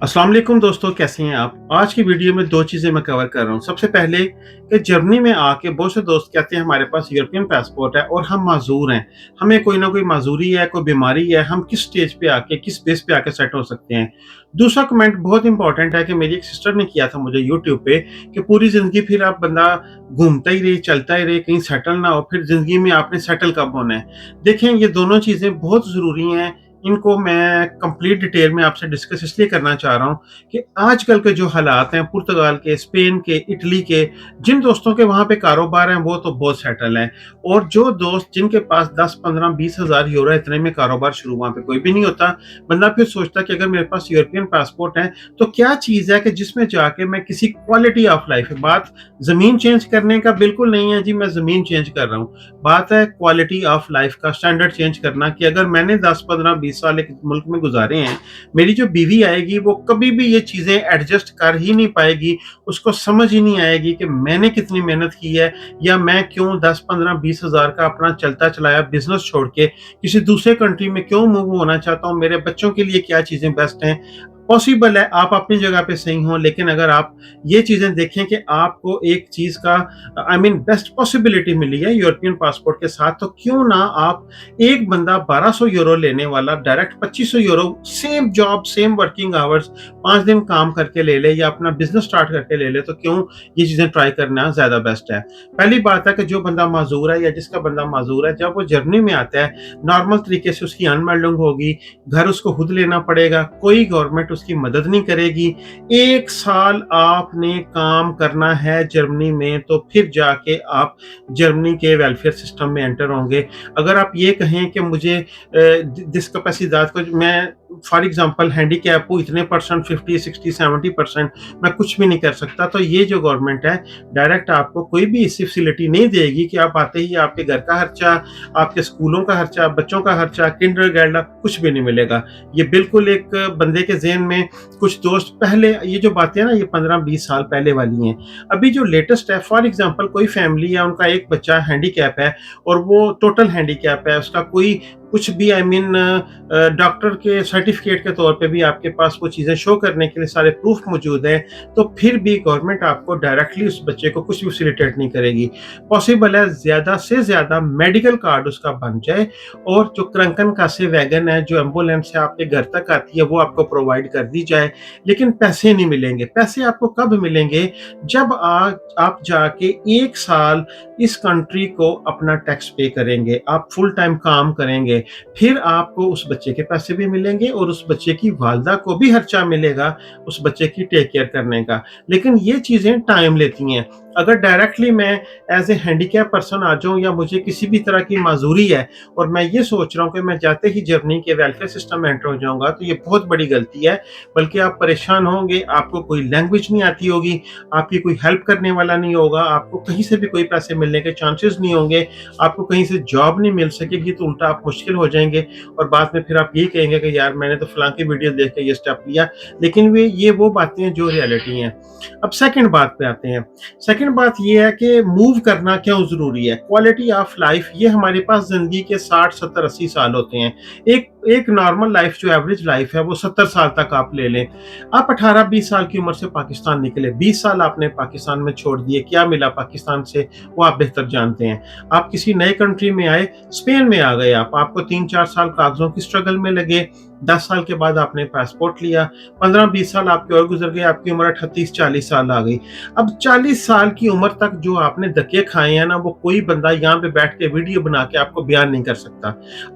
अस्सलाम वालेकुम दोस्तों, कैसे हैं आप? आज की वीडियो में 2 चीज़ें मैं कवर कर रहा हूँ। सबसे पहले कि जर्मनी में आके बहुत से दोस्त कहते हैं हमारे पास यूरोपियन पासपोर्ट है और हम माज़ूर हैं। हमें कोई ना कोई माज़ूरी है, कोई बीमारी है, हम किस स्टेज पे आके, किस बेस पे आके सेट हो सकते हैं। दूसरा कमेंट बहुत इंपॉर्टेंट है कि मेरी एक सिस्टर ने किया था मुझे यूट्यूब पे कि पूरी ज़िंदगी फिर आप बंदा घूमता ही रहे, चलता ही रहे, कहीं सेटल ना हो, फिर ज़िंदगी में आपने सेटल कब होना है? देखें, ये दोनों चीज़ें बहुत ज़रूरी हैं। इनको मैं कंप्लीट डिटेल में आपसे डिस्कस इसलिए करना चाह रहा हूँ कि आजकल के जो हालात हैं पुर्तगाल के, स्पेन के, इटली के, जिन दोस्तों के वहाँ पे कारोबार हैं वो तो बहुत सेटल हैं, और जो दोस्त जिनके पास 10, 15, 20 हज़ार यूरो है, इतने में कारोबार शुरू वहाँ पे कोई भी नहीं होता। बंदा फिर सोचता कि अगर मेरे पास यूरोपियन पासपोर्ट है तो क्या चीज़ है कि जिसमें जाके मैं किसी क्वालिटी ऑफ लाइफ, बात ज़मीन चेंज करने का बिल्कुल नहीं है जी, मैं ज़मीन चेंज कर रहा हूँ। बात है क्वालिटी ऑफ लाइफ का स्टैंडर्ड चेंज करना कि अगर मैंने 10, 15, 20 साल एक मुल्क में गुजारे हैं, मेरी जो बीवी आएगी वो कभी भी ये चीज़ें एडजस्ट कर ही नहीं पाएगी, उसको समझ ही नहीं आएगी कि मैंने कितनी मेहनत की है, या मैं क्यों 10, 15, 20 हज़ार का अपना चलता चलाया बिज़नेस छोड़ के किसी दूसरे कंट्री में क्यों मूव होना चाहता हूँ, मेरे बच्चों के लिए क्या चीज़ें बेस्ट हैं। पॉसिबल है आप अपनी जगह पे सही हों, लेकिन अगर आप ये चीज़ें देखें कि आपको एक चीज़ का बेस्ट पॉसिबिलिटी मिली है यूरोपियन पासपोर्ट के साथ, तो क्यों ना आप, एक बंदा 1200 यूरो लेने वाला direct 2500 euro, same job, same working hours, 5 दिन काम करके ले ले या अपना बिजनेस स्टार्ट करके ले ले, तो क्यों ये चीज़ें ट्राई करना ज़्यादा बेस्ट है। पहली बात है कि जो बंदा माजूर है या जिसका बंदा माजूर है, जब वो जर्मनी में आता है, नॉर्मल तरीके से उसकी अनमेल्डिंग होगी, घर उसको खुद लेना पड़ेगा, कोई गवर्नमेंट उसकी मदद नहीं करेगी। 1 साल आपने काम करना है जर्मनी में, तो फिर जाके आप जर्मनी के वेलफेयर सिस्टम में एंटर होंगे। अगर आप ये कहें कि मुझे डिस्कैपेसिटाद को, मैं फॉर एग्जांपल हैंडीकैप हूँ इतने परसेंट, 50, 60, 70%, मैं कुछ भी नहीं कर सकता, तो ये जो गवर्नमेंट है डायरेक्ट आपको कोई भी ऐसी फैसिलिटी नहीं देगी कि आप आते ही आपके घर का खर्चा, आपके स्कूलों का खर्चा, बच्चों का खर्चा, किंडरगार्टन, कुछ भी नहीं मिलेगा। ये बिल्कुल एक बंदे के ज़हन में, कुछ दोस्त पहले ये जो बातें हैं ना, ये 15-20 साल पहले वाली हैं। अभी जो लेटेस्ट है, फॉर एग्जांपल कोई फैमिली है, उनका एक बच्चा हैंडीकैप है और वो टोटल हैंडीकैप है, उसका कोई कुछ भी डॉक्टर के सर्टिफिकेट के तौर पे भी आपके पास वो चीज़ें शो करने के लिए सारे प्रूफ मौजूद हैं, तो फिर भी गवर्नमेंट आपको डायरेक्टली उस बच्चे को कुछ भी फैसिलिटेट नहीं करेगी। पॉसिबल है ज़्यादा से ज़्यादा मेडिकल कार्ड उसका बन जाए, और जो क्रंकन कासे वैगन है, जो एम्बुलेंस है आपके घर तक आती है, वो आपको प्रोवाइड कर दी जाए, लेकिन पैसे नहीं मिलेंगे। पैसे आपको कब मिलेंगे? जब आप जाके 1 साल इस कंट्री को अपना टैक्स पे करेंगे, आप फुल टाइम काम करेंगे, फिर आपको उस बच्चे के पैसे भी मिलेंगे और उस बच्चे की वालिदा को भी खर्चा मिलेगा उस बच्चे की टेक केयर करने का। लेकिन ये चीज़ें टाइम लेती हैं। अगर डायरेक्टली मैं एज़ ए हैंडीकैप पर्सन आ जाऊँ, या मुझे किसी भी तरह की माज़ूरी है और मैं ये सोच रहा हूँ कि मैं जाते ही जर्मनी के वेलफेयर सिस्टम में एंटर हो जाऊँगा, तो ये बहुत बड़ी गलती है। बल्कि आप परेशान होंगे, आपको कोई लैंग्वेज नहीं आती होगी, आपकी कोई हेल्प करने वाला नहीं होगा, आपको कहीं से भी कोई पैसे मिलने के चांसेस नहीं होंगे, आपको कहीं से जॉब नहीं मिल सकेगी, तो उल्टा आप मुश्किल हो जाएँगे, और बाद में फिर आप ये कहेंगे कि यार मैंने तो फलाँ की वीडियो देख के ये स्टेप लिया। लेकिन ये वो बातें हैं जो रियलिटी हैं। अब सेकंड बात पे आते हैं। सेकंड बात ये है कि मूव करना क्यों ज़रूरी है? क्वालिटी ऑफ लाइफ, ये हमारे पास ज़िंदगी के 60, 70, 80 साल होते हैं। एक एक नॉर्मल लाइफ, जो एवरेज लाइफ है, वो 70 साल तक आप ले लें। आप 18-20 साल की उम्र से पाकिस्तान निकले, 20 साल आपने पाकिस्तान में छोड़ दिए, क्या मिला पाकिस्तान से वो आप बेहतर जानते हैं। आप किसी नए कंट्री में आए, स्पेन में आ गए आप, आपको 3-4 साल कागज़ों की स्ट्रगल में लगे, 10 साल के बाद आपने पासपोर्ट लिया, 15-20 साल आपके और गुजर गए, आपकी उम्र 38-40 साल आ गई। अब 40 साल की उम्र तक जो आपने धक्के खाए हैं ना, वो कोई बंदा यहाँ पे बैठ के वीडियो बना के आपको बयान नहीं कर सकता।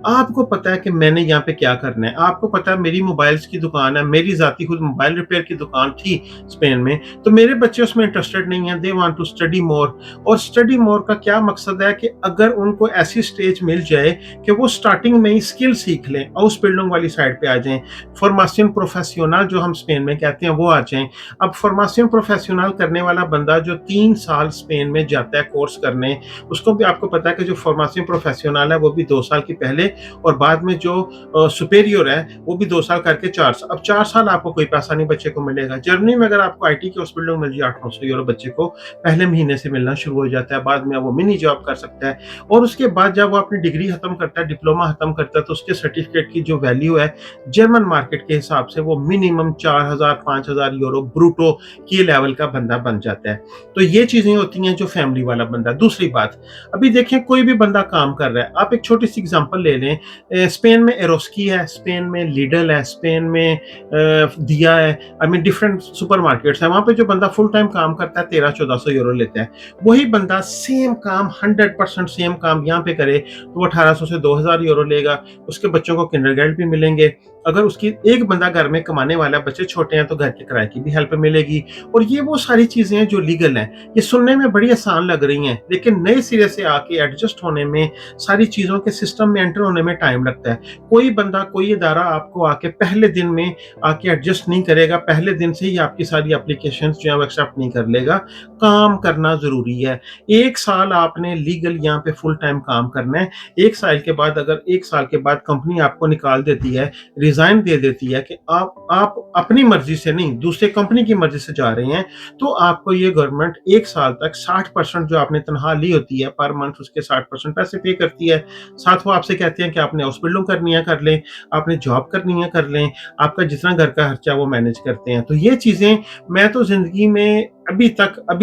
आपको पता है कि मैंने यहाँ पे क्या करना है, आपको पता है मेरी मोबाइल्स की दुकान है, मेरी ज़ाती खुद मोबाइल रिपेयर की दुकान थी स्पेन में, तो मेरे बच्चे उसमें इंटरेस्टेड नहीं हैं, they want to study more. और स्टडी मोर का क्या मकसद है कि अगर उनको ऐसी स्टेज मिल जाए कि वो स्टार्टिंग में ही स्किल सीख लें, हाउस बिल्डिंग वाली साइड पे आ जाएं, फॉर्मेशन प्रोफेशनल जो हम स्पेन में कहते हैं वो आ जाएं। अब फॉर्मेशन प्रोफेशनल करने वाला बंदा जो 3 साल स्पेन में जाता है कोर्स करने, उसको भी आपको पता है कि जो फॉर्मेशन प्रोफेशनल है वो भी 2 साल की पहले, और बाद में जो सुपेरियर है, वो भी 2 साल करके 4 साल। अब 4 साल आपको कोई पैसा नहीं बच्चे को मिलेगा। जर्मनी में अगर आपको आईटी की हॉस्पिटल में मिल जाए 800-900 यूरो बच्चे को पहले महीने से मिलना शुरू हो जाता है। बाद में वो मिनी जॉब कर सकता है और उसके बाद जब वो अपनी डिग्री खत्म करता है, डिप्लोमा खत्म करता है, तो उसके सर्टिफिकेट की जो वैल्यू है जर्मन मार्केट के हिसाब से वो मिनिमम 4000-5000 यूरो ब्रूटो की लेवल का बंदा बन जाता है। तो ये चीजें होती हैं जो फैमिली वाला बंदा। दूसरी बात, अभी देखें कोई भी बंदा काम कर रहा है, आप एक छोटी सी एग्जांपल ले लें। स्पेन में एरोस्की है, स्पेन में लीडल है, स्पेन में दिया है, आई मीन डिफरेंट सुपरमार्केट्स है। वहां पे जो बंदा फुल टाइम काम करता है 1300-1400 यूरो लेता है। वही बंदा सेम काम 100% सेम काम यहाँ पे करे तो वो 1800 से 2000 यूरो लेगा। उसके बच्चों को किंडरगार्टन भी मिलेंगे। अगर उसकी एक बंदा घर में कमाने वाला, बच्चे छोटे हैं तो घर के किराए की भी हेल्प मिलेगी। और ये वो सारी चीजें हैं जो लीगल हैं। ये सुनने में बड़ी आसान लग रही हैं, लेकिन नए सिरे से आके एडजस्ट होने में, सारी चीजों के सिस्टम में एंटर होने में टाइम लगता है। कोई बंदा, कोई इदारा आपको आके पहले दिन में आके एडजस्ट नहीं करेगा। पहले दिन से ही आपकी सारी एप्लीकेशंस जो है वो एक्सेप्ट नहीं कर लेगा। काम करना जरूरी है। 1 साल आपने लीगल यहाँ पे फुल टाइम काम करना है। 1 साल के बाद, अगर 1 साल के बाद कंपनी आपको निकाल देती है, रिजाइन दे देती है कि आप अपनी मर्जी से नहीं, दूसरे कंपनी की मर्जी से जा रहे हैं, तो आपको ये गवर्नमेंट 1 साल तक 60% जो आपने तनख्वाह ली होती है पर मंथ, उसके 60% पैसे पे करती है। साथ वो आपसे कहते हैं कि आपने हाउस बिल्डिंग करनी है कर लें, आपने जॉब करनी है कर लें, आपका जितना घर का खर्चा वो मैनेज करते हैं। तो ये चीजें, मैं तो जिंदगी में अभी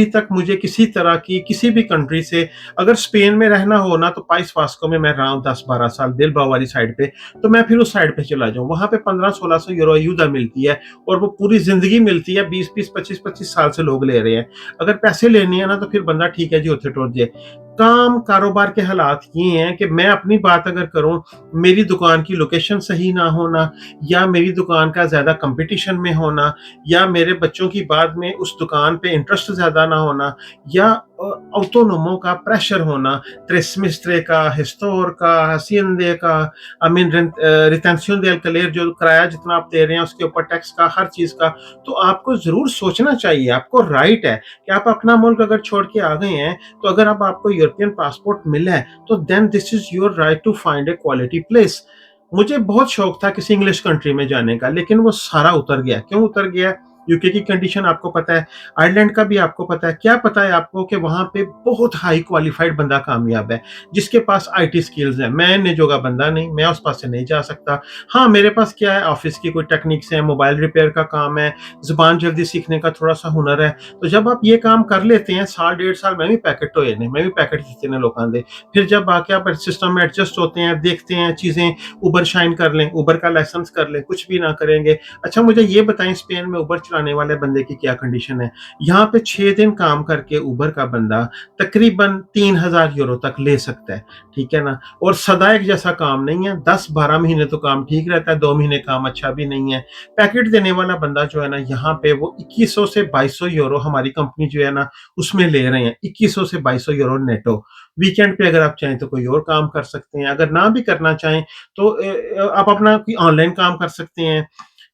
तक मुझे किसी तरह की किसी भी कंट्री से, अगर स्पेन में रहना हो ना तो पाइस वास्को में मैं रहा हूँ 10-12 साल, बिलबाओ वाली साइड पे, तो मैं फिर उस साइड पे चला जाऊँ। वहां पे 1500-1600 यूरो युदा मिलती है और वो पूरी जिंदगी मिलती है। 20-20, 25-25 साल से लोग ले रहे हैं। अगर पैसे लेने हैं ना तो फिर बंदा ठीक है जी उत्थे टुर जाए। काम कारोबार के हालात ये हैं कि मैं अपनी बात अगर करूं, मेरी दुकान की लोकेशन सही ना होना, या मेरी दुकान का ज्यादा कंपटीशन में होना, या मेरे बच्चों की बाद में उस दुकान पे इंटरेस्ट ज्यादा ना होना, या ऑटोनोमो का प्रेशर होना, ट्रेसमिस्त्रे का, हिस्टोर का, हसींदे का, आई मीन रिटेंशन दे अल्कलेर, जो किराया जितना आप दे रहे हैं उसके ऊपर टैक्स का, हर चीज का। तो आपको जरूर सोचना चाहिए। आपको राइट है कि आप अपना मुल्क अगर छोड़ के आ गए हैं, तो अगर अब आपको यूरोपियन पासपोर्ट मिला है तो then this is your right to find a quality place. मुझे बहुत शौक था किसी इंग्लिश कंट्री में जाने का, लेकिन वो सारा उतर गया। क्यों उतर गया? यूके की कंडीशन आपको पता है, आयरलैंड का भी आपको पता है। क्या पता है आपको कि वहां पे बहुत हाई क्वालिफाइड बंदा कामयाब है, जिसके पास आईटी स्किल्स है। मैं ने जोगा बंदा नहीं, मैं उस पास से नहीं जा सकता। हाँ, मेरे पास क्या है, ऑफिस की कोई टेक्निक्स है, मोबाइल रिपेयर का काम है, जुबान जल्दी सीखने का थोड़ा सा हुनर है। तो जब आप ये काम कर लेते हैं, साल 1.5 साल मैं भी पैकेट होए ने, मैं भी पैकेट खींचते ने लोगों दे। फिर जब आके आप सिस्टम में एडजस्ट होते हैं, देखते हैं चीजें, उबर शाइन कर लें, उबर का लाइसेंस कर लें, कुछ भी ना करेंगे। अच्छा मुझे ये बताएं, स्पेन में उबर चलाने वाले बंदे की क्या कंडीशन है? यहाँ पे 6 दिन काम करके उबर का बंदा तकरीबन 3000 यूरो तक ले सकता है। ठीक है ना? और सदा एक जैसा काम नहीं है। 10-12 महीने तो काम ठीक रहता है, 2 महीने काम अच्छा भी नहीं है। पैकेट देने वाला बंदा जो है ना, यहाँ पे वो 2100 से 2200 यूरो हमारी कंपनी जो है ना उसमें ले रहे हैं। 2100 से 2200 यूरो नेटो। वीकेंड पे अगर आप चाहें तो कोई और काम कर सकते हैं, अगर ना भी करना चाहें तो आप अपना कोई ऑनलाइन काम कर सकते हैं।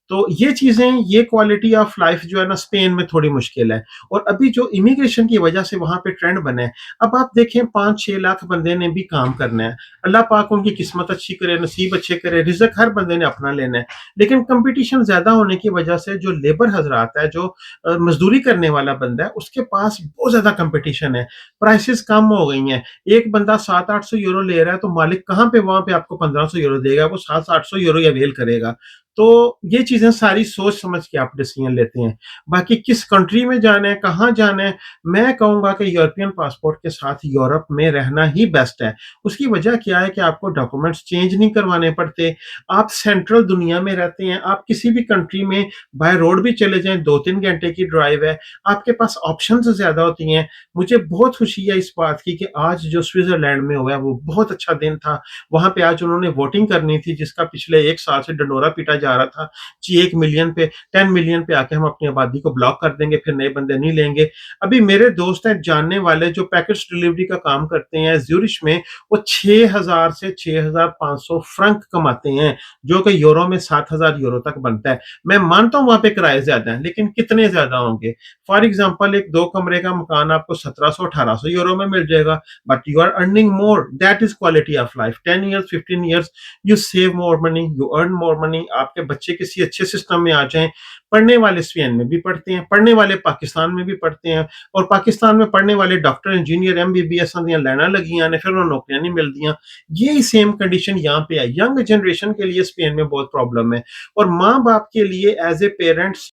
तो ये चीजें, ये क्वालिटी ऑफ लाइफ जो है ना स्पेन में थोड़ी मुश्किल है। और अभी जो इमिग्रेशन की वजह से वहां पे ट्रेंड बने, अब आप देखें 5-6 लाख बंदे ने भी काम करना है। अल्लाह पाक उनकी किस्मत अच्छी करे, नसीब अच्छे करे, रिजक हर बंदे ने अपना लेना है। लेकिन कंपटीशन ज्यादा होने की वजह से जो लेबर हजरात है, जो मजदूरी करने वाला बंदा है, उसके पास बहुत ज्यादा कंपटीशन है। प्राइसेस कम हो गई हैं। एक बंदा 700-800 यूरो ले रहा है तो मालिक कहाँ पे वहां पे आपको 1500 यूरो देगा? वो 700-800 यूरो ही अवेल करेगा। तो ये चीजें सारी सोच समझ के आप डिसीजन लेते हैं। बाकी किस कंट्री में जाना है, कहाँ जाना है, मैं कहूंगा कि यूरोपियन पासपोर्ट के साथ यूरोप में रहना ही बेस्ट है। उसकी वजह क्या है कि आपको डॉक्यूमेंट्स चेंज नहीं करवाने पड़ते। आप सेंट्रल दुनिया में रहते हैं। आप किसी भी कंट्री में बाय रोड भी चले जाएं, 2-3 घंटे की ड्राइव है। आपके पास ऑप्शंस ज्यादा होती हैं। मुझे बहुत खुशी है इस बात की कि आज जो स्विट्जरलैंड में हुआ है वो बहुत अच्छा दिन था। वहां पे आज उन्होंने वोटिंग करनी थी, जिसका पिछले 1 साल से डंडोरा पीटा जा रहा था कि 1 मिलियन पे 10 मिलियन पे आके हम अपनी आबादी को ब्लॉक कर देंगे, फिर नए बंदे नहीं लेंगे। अभी मेरे दोस्त हैं जानने वाले जो पैकेज डिलीवरी का काम करते हैं ज़्यूरिच में, वो 6000 से 6500 फ्रैंक कमाते हैं, जो कि यूरो में 7000 यूरो तक बनता है। मैं मानता हूँ वहाँ पे किराए ज़्यादा हैं, लेकिन कितने ज़्यादा होंगे? फॉर एग्ज़ाम्पल एक 2 कमरे का मकान आपको 1700-1800 यूरो में मिल जाएगा, but you are earning more, that is quality of life. 10 years, 15 years you save more money, you earn more money. आपके बच्चे किसी अच्छे सिस्टम में आ जाएँ, पढ़ने वाले स्पेन में भी पढ़ते हैं, पढ़ने वाले पाकिस्तान में भी पढ़ते हैं, और पाकिस्तान में पढ़ने वाले डॉक्टर, इंजीनियर, एमबीबीएस ਦੀਆਂ ਲਾਈਨਾਂ ਲੱਗੀਆਂ ਨੇ, फिर उन्हें नौकरियां नहीं मिलती। यही सेम कंडीशन यहाँ पे है। यंग जनरेशन के लिए स्पेन में बहुत प्रॉब्लम है, और माँ बाप के लिए एज ए पेरेंट्स